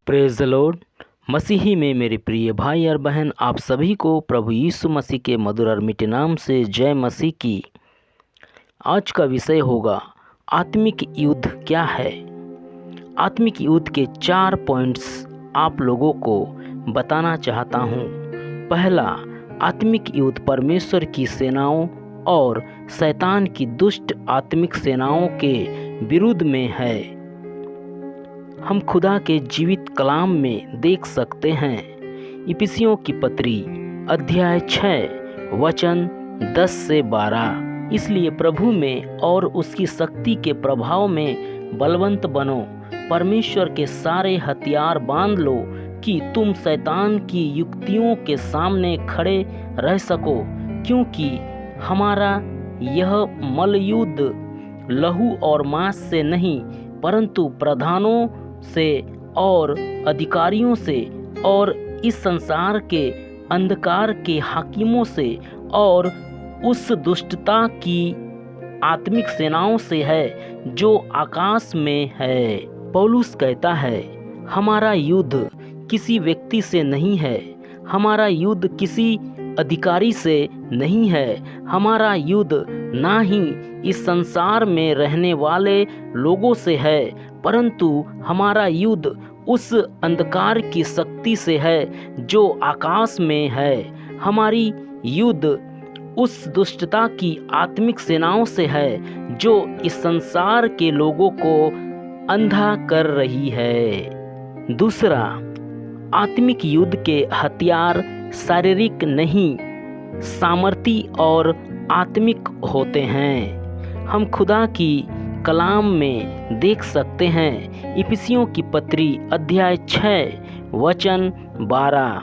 Praise the Lord. मसीही में मेरे प्रिय भाई और बहन, आप सभी को प्रभु यीशु मसीह के मधुर और मीठे नाम से जय मसीह की। आज का विषय होगा आत्मिक युद्ध क्या है। आत्मिक युद्ध के 4 पॉइंट्स आप लोगों को बताना चाहता हूँ। पहला, आत्मिक युद्ध परमेश्वर की सेनाओं और शैतान की दुष्ट आत्मिक सेनाओं के विरुद्ध में है। हम खुदा के जीवित कलाम में देख सकते हैं। इफिसियों की पत्री अध्याय 6 वचन 10 से 12। इसलिए प्रभु में और उसकी शक्ति के प्रभाव में बलवंत बनो, परमेश्वर के सारे हथियार बांध लो कि तुम शैतान की युक्तियों के सामने खड़े रह सको, क्योंकि हमारा यह मल्लयुद्ध लहू और मांस से नहीं परंतु प्रधानों से और अधिकारियों से और इस संसार के अंधकार के हाकिमों से और उस दुष्टता की आत्मिक सेनाओं से है जो आकाश में है। पौलुस कहता है, हमारा युद्ध किसी व्यक्ति से नहीं है, हमारा युद्ध किसी अधिकारी से नहीं है, हमारा युद्ध ना ही इस संसार में रहने वाले लोगों से है, परंतु हमारा युद्ध उस अंधकार की शक्ति से है जो आकाश में है। हमारी युद्ध उस दुष्टता की आत्मिक सेनाओं से है जो इस संसार के लोगों को अंधा कर रही है। दूसरा, आत्मिक युद्ध के हथियार शारीरिक नहीं, सामर्थी और आत्मिक होते हैं। हम खुदा की कलाम में देख सकते हैं। इफिसियों की पत्री अध्याय 6 वचन 12।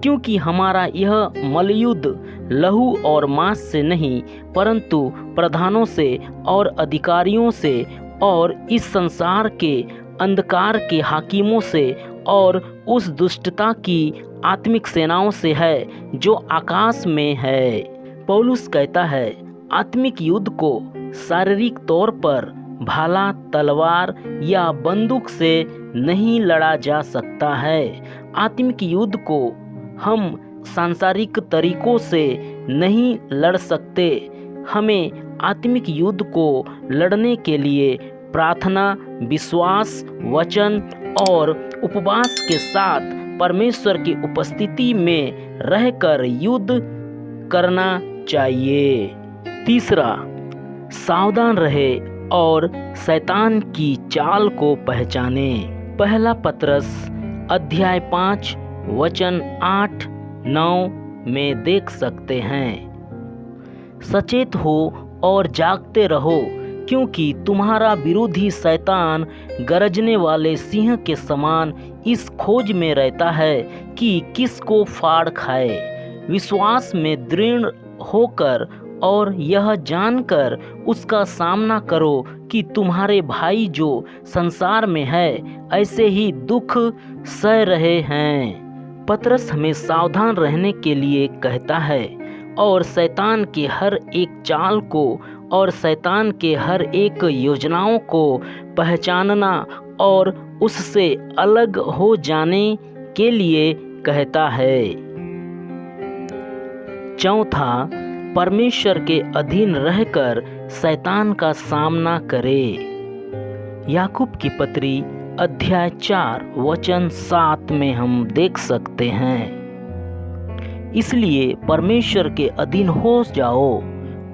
क्योंकि हमारा यह मल्लयुद्ध लहू और मांस से नहीं परंतु प्रधानों से और अधिकारियों से और इस संसार के अंधकार के हाकिमों से और उस दुष्टता की आत्मिक सेनाओं से है जो आकाश में है। पौलुस कहता है, आत्मिक युद्ध को शारीरिक तौर पर भाला, तलवार या बंदूक से नहीं लड़ा जा सकता है। आत्मिक युद्ध को हम सांसारिक तरीकों से नहीं लड़ सकते। हमें आत्मिक युद्ध को लड़ने के लिए प्रार्थना, विश्वास, वचन और उपवास के साथ परमेश्वर की उपस्थिति में रहकर युद्ध करना चाहिए। तीसरा, सावधान रहे और शैतान की चाल को पहचाने। पहला पतरस अध्याय 5 वचन 8-9 में देख सकते हैं। सचेत हो और जागते रहो, क्योंकि तुम्हारा विरोधी शैतान गरजने वाले सिंह के समान इस खोज में रहता है कि किसको फाड़ खाए। विश्वास में दृढ़ होकर और यह जानकर उसका सामना करो कि तुम्हारे भाई जो संसार में है ऐसे ही दुख सह रहे हैं। पतरस हमें सावधान रहने के लिए कहता है और शैतान के हर एक चाल को और शैतान के हर एक योजनाओं को पहचानना और उससे अलग हो जाने के लिए कहता है। चौथा, परमेश्वर के अधीन रहकर शैतान का सामना करे। याकूब की पत्री अध्याय 4 वचन 7 में हम देख सकते हैं। इसलिए परमेश्वर के अधीन हो जाओ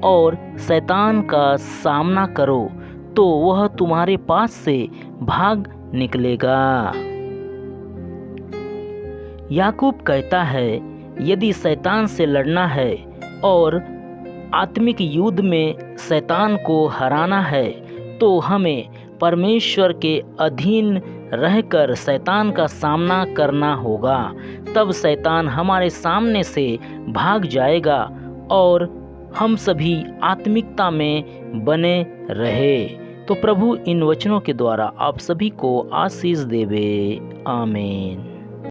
और शैतान का सामना करो, तो वह तुम्हारे पास से भाग निकलेगा। याकूब कहता है, यदि शैतान से लड़ना है और आत्मिक युद्ध में शैतान को हराना है तो हमें परमेश्वर के अधीन रहकर शैतान का सामना करना होगा। तब शैतान हमारे सामने से भाग जाएगा और हम सभी आत्मिकता में बने रहे। तो प्रभु इन वचनों के द्वारा आप सभी को आशीष देवे। आमीन।